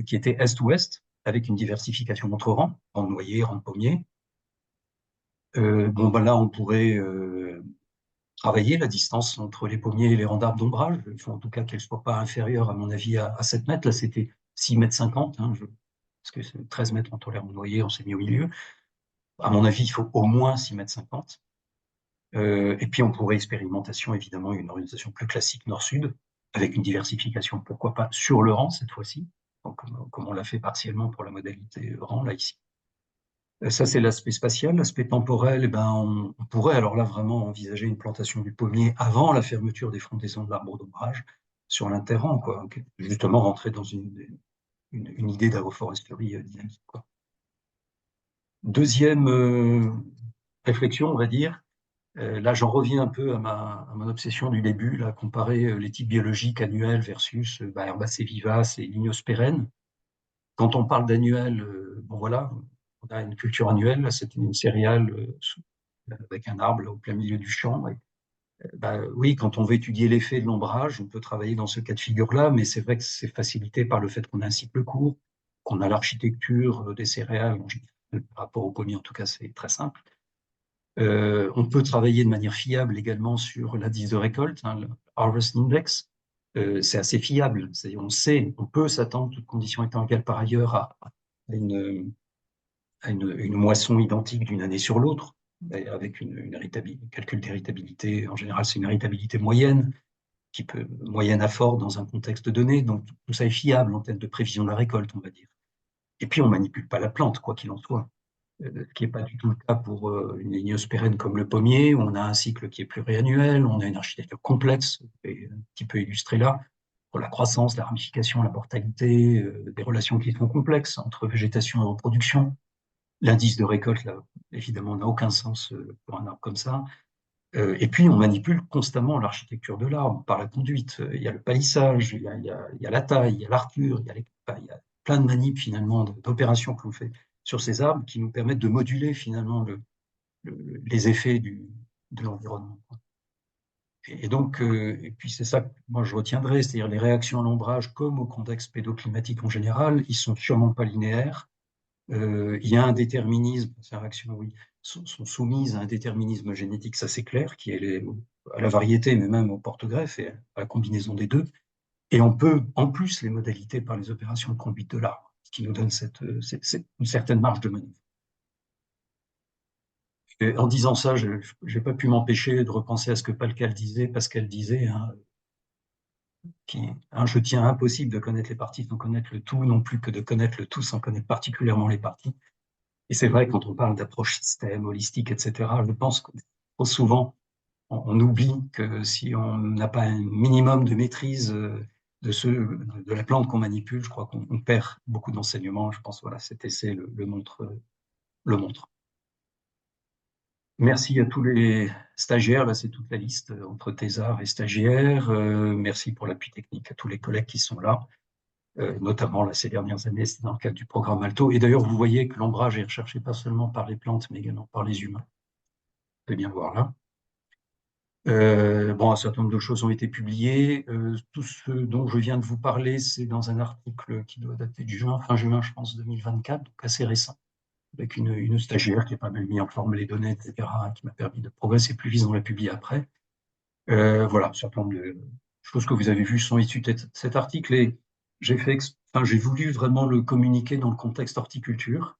qui était est-ouest, avec une diversification entre rangs, rang de noyer, rang de pommier. Bon, ben là on pourrait travailler la distance entre les pommiers et les rangs d'arbres d'ombrage. Il faut en tout cas qu'elle ne soit pas inférieure, à mon avis, à 7 mètres. Là c'était 6 mètres 50, hein, parce que c'est 13 mètres en tolère de noyer, on s'est mis au milieu. À mon avis, il faut au moins 6 mètres 50. Et puis on pourrait expérimentation, évidemment, une orientation plus classique nord-sud, avec une diversification, pourquoi pas, sur le rang cette fois-ci, comme on l'a fait partiellement pour la modalité rang, là, ici. Ça, c'est l'aspect spatial. L'aspect temporel, eh ben, on pourrait alors là vraiment envisager une plantation du pommier avant la fermeture des frondaisons de l'arbre d'ombrage sur l'interrang, quoi. Justement rentrer dans une idée d'agroforesterie dynamique, quoi. Deuxième réflexion, on va dire, là, j'en reviens un peu à mon obsession du début, là, comparer les types biologiques annuels versus herbacées vivaces et ligneos pérennes. Quand on parle d'annuel, bon voilà, on a une culture annuelle, là, c'est une céréale avec un arbre là, au plein milieu du champ. Et, oui, quand on veut étudier l'effet de l'ombrage, on peut travailler dans ce cas de figure-là, mais c'est vrai que c'est facilité par le fait qu'on a un cycle court, qu'on a l'architecture des céréales, par rapport au pommier en tout cas, c'est très simple. On peut travailler de manière fiable également sur l'indice de récolte, hein, le Harvest Index. C'est assez fiable. On sait, on peut s'attendre, toutes conditions étant égales par ailleurs, une moisson identique d'une année sur l'autre, avec un calcul d'héritabilité. En général, c'est une héritabilité moyenne, moyenne à fort dans un contexte donné. Donc, tout ça est fiable en termes de prévision de la récolte, on va dire. Et puis, on ne manipule pas la plante, quoi qu'il en soit, ce qui n'est pas du tout le cas pour une ligneuse pérenne comme le pommier, où on a un cycle qui est pluriannuel, on a une architecture complexe, et un petit peu illustrée là, pour la croissance, la ramification, la mortalité, des relations qui sont complexes entre végétation et reproduction. L'indice de récolte, là, évidemment, n'a aucun sens pour un arbre comme ça. Et puis, on manipule constamment l'architecture de l'arbre par la conduite. Il y a le palissage, il y a la taille, il y a l'arcure, il y a plein de manips, finalement, d'opérations que l'on fait sur ces arbres qui nous permettent de moduler, finalement, les effets de l'environnement. Et donc, et puis c'est ça que moi je retiendrai, c'est-à-dire les réactions à l'ombrage comme au contexte pédoclimatique en général, ils sont sûrement pas linéaires. Il y a un déterminisme, ces réactions, oui, sont soumises à un déterminisme génétique, ça c'est clair, qui est à la variété, mais même au porte-greffe et à la combinaison des deux. Et on peut, en plus, les modalités par les opérations de conduite de l'arbre, ce qui nous donne une certaine marge de manœuvre. Et en disant ça, je n'ai pas pu m'empêcher de repenser à ce que Pascal disait, hein, je tiens impossible de connaître les parties sans connaître le tout, non plus que de connaître le tout sans connaître particulièrement les parties. Et c'est vrai, quand on parle d'approche système, holistique, etc., je pense que trop souvent, on oublie que si on n'a pas un minimum de maîtrise de la plante qu'on manipule, je crois qu'on perd beaucoup d'enseignements. Je pense, voilà, cet essai le montre. Le montre. Merci à tous les stagiaires, là c'est toute la liste entre thésards et stagiaires. Merci pour l'appui technique à tous les collègues qui sont là. notamment là, ces dernières années, c'est dans le cadre du programme Alto. Et d'ailleurs, vous voyez que l'ombrage est recherché pas seulement par les plantes, mais également par les humains. Vous pouvez bien voir là. Bon, un certain nombre de choses ont été publiées. Tout ce dont je viens de vous parler, c'est dans un article qui doit dater du juin, fin juin, je pense, 2024, donc assez récent, avec une stagiaire qui a pas mal mis en forme les données, etc., qui m'a permis de progresser plus vite. On l'a publié après. Voilà, un certain nombre de choses que vous avez vues sont issues de cet article et j'ai voulu vraiment le communiquer dans le contexte horticulture,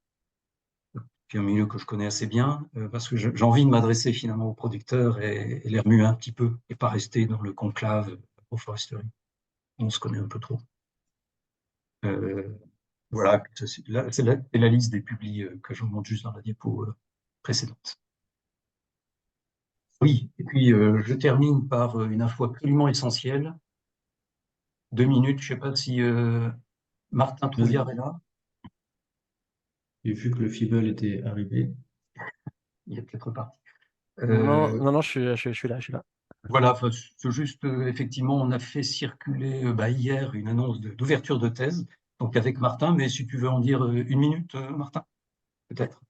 qui est un milieu que je connais assez bien, parce que j'ai envie de m'adresser finalement aux producteurs et les remuer un petit peu et pas rester dans le conclave agroforesterie. On se connaît un peu trop. Euh, voilà, c'est la liste des publis que je vous montre juste dans la diapo précédente. Oui, et puis je termine par une info absolument essentielle. 2 minutes, je ne sais pas si Martin Trouillard est Vas-y. là. J'ai vu que le Fibel était arrivé. Il est peut-être parti. Non, Euh, non, non, je suis là, je suis là. voilà, enfin, c'est juste, effectivement, on a fait circuler hier une annonce d'ouverture de thèse, donc avec Martin, mais si tu veux en dire 1 minute, Martin, peut-être.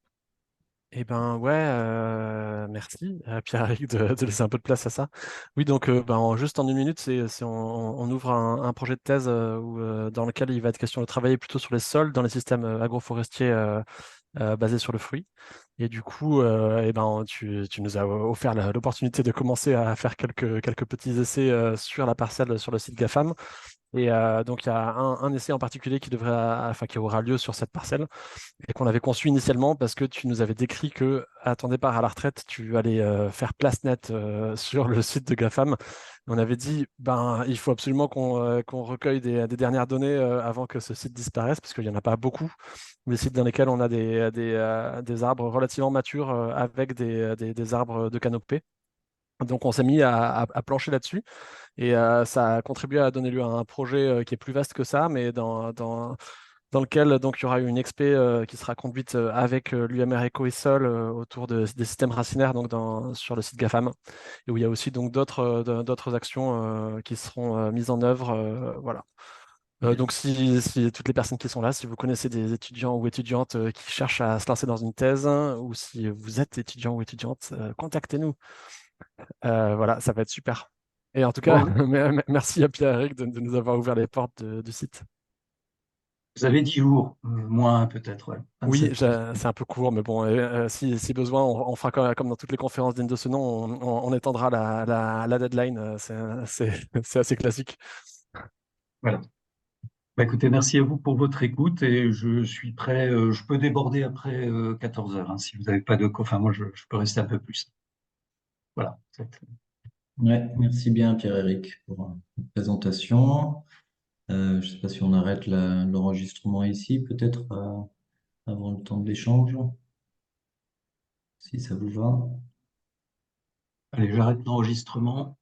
Eh ben ouais, merci Pierre-Éric de laisser un peu de place à ça. Oui, donc juste en 1 minute, on ouvre un projet de thèse dans lequel il va être question de travailler plutôt sur les sols dans les systèmes agroforestiers basés sur le fruit. Et du coup, tu nous as offert l'opportunité de commencer à faire quelques petits essais sur la parcelle sur le site GAFAM. Et donc, il y a un essai en particulier qui aura lieu sur cette parcelle et qu'on avait conçu initialement parce que tu nous avais décrit que à ton départ à la retraite, tu allais faire place nette sur le site de GAFAM. On avait dit, ben, il faut absolument qu'on recueille des dernières données avant que ce site disparaisse, parce qu'il n'y en a pas beaucoup. Des sites dans lesquels on a des arbres relativement matures avec des arbres de canopée. Donc on s'est mis à plancher là-dessus et ça a contribué à donner lieu à un projet qui est plus vaste que ça, mais dans lequel donc il y aura une expé qui sera conduite avec l'UMR Eco et Sol autour des systèmes racinaires donc sur le site GAFAM et où il y a aussi donc d'autres actions qui seront mises en œuvre. Voilà. Bien. Donc si toutes les personnes qui sont là, si vous connaissez des étudiants ou étudiantes qui cherchent à se lancer dans une thèse ou si vous êtes étudiant ou étudiante, contactez-nous. Voilà, ça va être super. Et en tout cas, Bon, merci à Pierre-Éric de nous avoir ouvert les portes du site. vous avez 10 jours, moins peut-être, ouais, Oui, 27. c'est un peu court, mais bon, si besoin, on fera comme dans toutes les conférences dignes de ce nom, on étendra la deadline. C'est assez classique. Voilà. Bah, écoutez, merci à vous pour votre écoute et je suis prêt, je peux déborder après 14 heures, hein, si vous n'avez pas de... Enfin, moi, je peux rester un peu plus. Voilà. Ouais, merci bien Pierre-Éric pour la présentation. Je ne sais pas si on arrête l'enregistrement ici, peut-être avant le temps de l'échange, si ça vous va. Allez, j'arrête l'enregistrement.